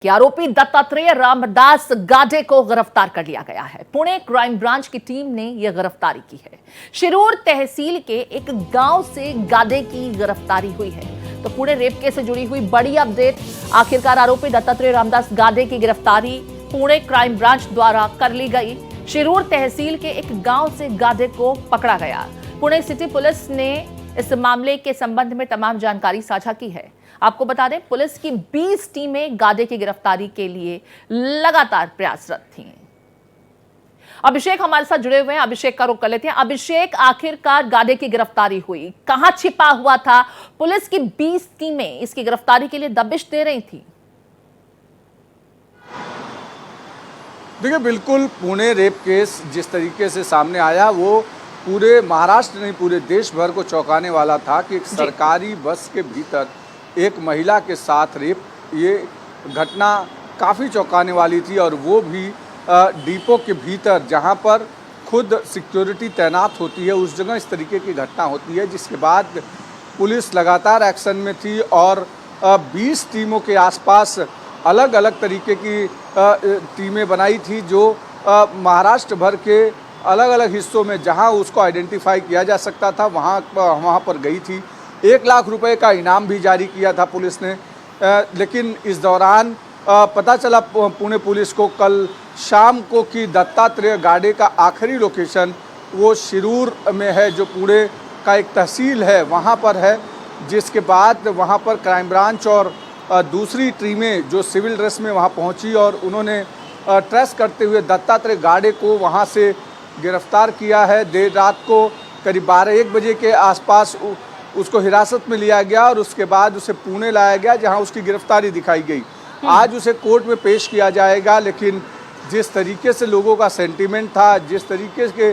कि आरोपी दत्तात्रेय रामदास गाडे को गिरफ्तार कर लिया गया है। पुणे क्राइम ब्रांच की टीम ने यह गिरफ्तारी की है। शिरूर तहसील के एक गांव से गाडे की गिरफ्तारी हुई है। तो पुणे रेप केस से जुड़ी हुई बड़ी अपडेट, आखिरकार आरोपी दत्तात्रेय रामदास गाडे की गिरफ्तारी पुणे क्राइम ब्रांच द्वारा कर ली गई। शिरूर तहसील के एक गांव से गाडे को पकड़ा गया। पुणे सिटी पुलिस ने इस मामले के संबंध में तमाम जानकारी साझा की है। आपको बता दें, पुलिस की 20 टीमें गाडे की गिरफ्तारी के लिए लगातार प्रयासरत थीं। अभिषेक हमारे साथ जुड़े हुए हैं, अभिषेक का रुख कर लेते हैं। अभिषेक, आखिरकार गाडे की गिरफ्तारी हुई, कहां छिपा हुआ था? पुलिस की 20 टीमें इसकी गिरफ्तारी के लिए दबिश दे रही थी। देखिए, बिल्कुल पुणे रेप केस जिस तरीके से सामने आया वो पूरे महाराष्ट्र नहीं पूरे देश भर को चौंकाने वाला था कि एक सरकारी बस के भीतर एक महिला के साथ रेप, ये घटना काफ़ी चौंकाने वाली थी। और वो भी डिपो के भीतर जहां पर खुद सिक्योरिटी तैनात होती है, उस जगह इस तरीके की घटना होती है, जिसके बाद पुलिस लगातार एक्शन में थी और 20 टीमों के आसपास अलग अलग तरीके की टीमें बनाई थी जो महाराष्ट्र भर के अलग अलग हिस्सों में जहां उसको आइडेंटिफाई किया जा सकता था वहां पर गई थी। 1 लाख रुपए का इनाम भी जारी किया था पुलिस ने। लेकिन इस दौरान पता चला पुणे पुलिस को कल शाम को कि दत्तात्रेय गाडे का आखिरी लोकेशन वो शिरूर में है, जो पुणे का एक तहसील है वहाँ पर है। जिसके बाद वहाँ पर क्राइम ब्रांच और दूसरी टीमें जो सिविल ड्रेस में वहाँ पहुँची और उन्होंने ट्रेस करते हुए दत्तात्रेय गाडे को वहाँ से गिरफ्तार किया है। देर रात को करीब 12-1 बजे के आसपास उसको हिरासत में लिया गया और उसके बाद उसे पुणे लाया गया, जहां उसकी गिरफ्तारी दिखाई गई। आज उसे कोर्ट में पेश किया जाएगा, लेकिन जिस तरीके से लोगों का सेंटीमेंट था, जिस तरीके के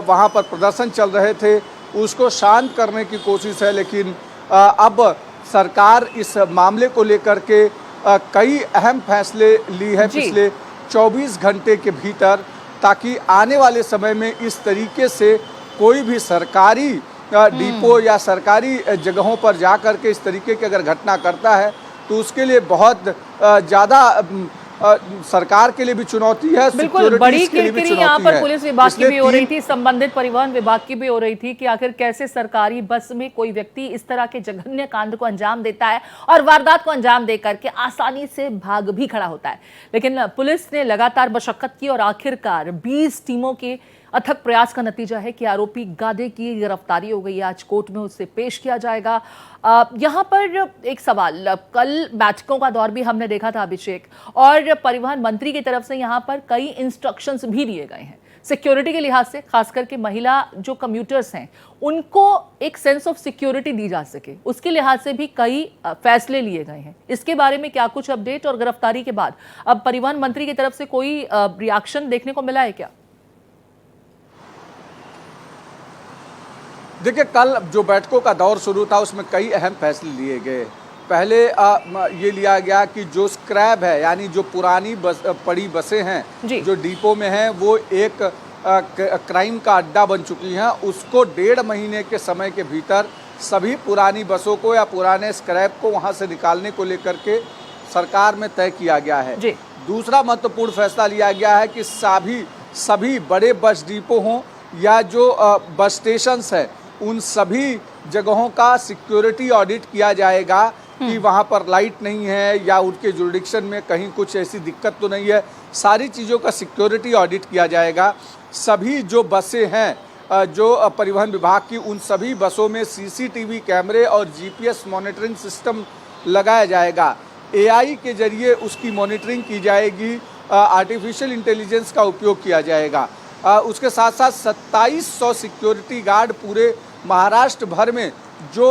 वहां पर प्रदर्शन चल रहे थे, उसको शांत करने की कोशिश है। लेकिन अब सरकार इस मामले को लेकर के कई अहम फैसले ली है पिछले 24 घंटे के भीतर, ताकि आने वाले समय में इस तरीके से कोई भी सरकारी डिपो या सरकारी जगहों पर जा कर के इस तरीके की अगर घटना करता है तो उसके लिए बहुत ज़्यादा सरकार के लिए भी चुनौती है। बिल्कुल, बड़ी किरकिरी यहाँ पर पुलिस विभाग की भी हो रही थी, संबंधित परिवहन विभाग की भी हो रही थी कि आखिर कैसे सरकारी बस में कोई व्यक्ति इस तरह के जघन्य कांड को अंजाम देता है और वारदात को अंजाम देकर के आसानी से भाग भी खड़ा होता है। लेकिन पुलिस ने लगातार मशक्कत की और आखिरकार 20 टीमों के अथक प्रयास का नतीजा है कि आरोपी गाडे की गिरफ्तारी हो गई है। आज कोर्ट में उसे पेश किया जाएगा। यहाँ पर एक सवाल, कल बैठकों का दौर भी हमने देखा था अभिषेक, और परिवहन मंत्री की तरफ से यहाँ पर कई इंस्ट्रक्शंस भी दिए गए हैं सिक्योरिटी के लिहाज से, खास करके महिला जो कम्यूटर्स हैं उनको एक सेंस ऑफ सिक्योरिटी दी जा सके, उसके लिहाज से भी कई फैसले लिए गए हैं। इसके बारे में क्या कुछ अपडेट, और गिरफ्तारी के बाद अब परिवहन मंत्री की तरफ से कोई रिएक्शन देखने को मिला है क्या? देखिए, कल जो बैठकों का दौर शुरू था उसमें कई अहम फैसले लिए गए। पहले ये लिया गया कि जो स्क्रैप है, यानी जो पुरानी पड़ी बसें हैं जो डिपो में हैं, वो एक क्राइम का अड्डा बन चुकी हैं, उसको 1.5 महीने के समय के भीतर सभी पुरानी बसों को या पुराने स्क्रैप को वहाँ से निकालने को लेकर के सरकार में तय किया गया है। दूसरा महत्वपूर्ण फैसला लिया गया है कि सभी बड़े बस डिपो हों या जो बस स्टेशन है, उन सभी जगहों का सिक्योरिटी ऑडिट किया जाएगा कि वहाँ पर लाइट नहीं है या उनके जुरिडिक्शन में कहीं कुछ ऐसी दिक्कत तो नहीं है। सारी चीज़ों का सिक्योरिटी ऑडिट किया जाएगा। सभी जो बसें हैं जो परिवहन विभाग की, उन सभी बसों में सीसीटीवी कैमरे और जीपीएस मॉनिटरिंग सिस्टम लगाया जाएगा। एआई के जरिए उसकी मॉनिटरिंग की जाएगी, आर्टिफिशियल इंटेलिजेंस का उपयोग किया जाएगा। उसके साथ साथ 2700 सिक्योरिटी गार्ड पूरे महाराष्ट्र भर में जो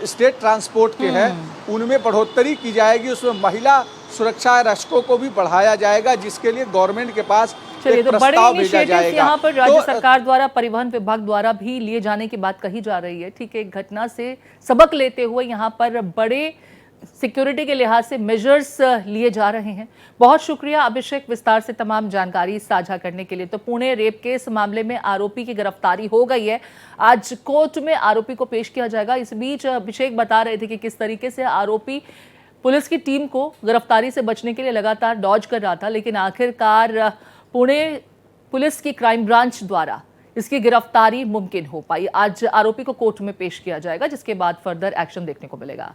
स्टेट ट्रांसपोर्ट के हैं उनमें बढ़ोतरी की जाएगी। उसमें महिला सुरक्षा रक्षकों को भी बढ़ाया जाएगा, जिसके लिए गवर्नमेंट के पास एक प्रस्ताव भेजा जाएगा। यहाँ पर राज्य सरकार द्वारा, परिवहन विभाग द्वारा भी लिए जाने की बात कही जा रही है। ठीक है, एक घटना से सबक लेते हुए यहाँ पर बड़े सिक्योरिटी के लिहाज से मेजर्स लिए जा रहे हैं। बहुत शुक्रिया अभिषेक, विस्तार से तमाम जानकारी साझा करने के लिए। तो पुणे रेप केस मामले में आरोपी की गिरफ्तारी हो गई है, आज कोर्ट में आरोपी को पेश किया जाएगा। इस बीच अभिषेक बता रहे थे कि किस तरीके से आरोपी पुलिस की टीम को गिरफ्तारी से बचने के लिए लगातार डॉज कर रहा था, लेकिन आखिरकार पुणे पुलिस की क्राइम ब्रांच द्वारा इसकी गिरफ्तारी मुमकिन हो पाई। आज आरोपी को कोर्ट में पेश किया जाएगा, जिसके बाद फर्दर एक्शन देखने को मिलेगा।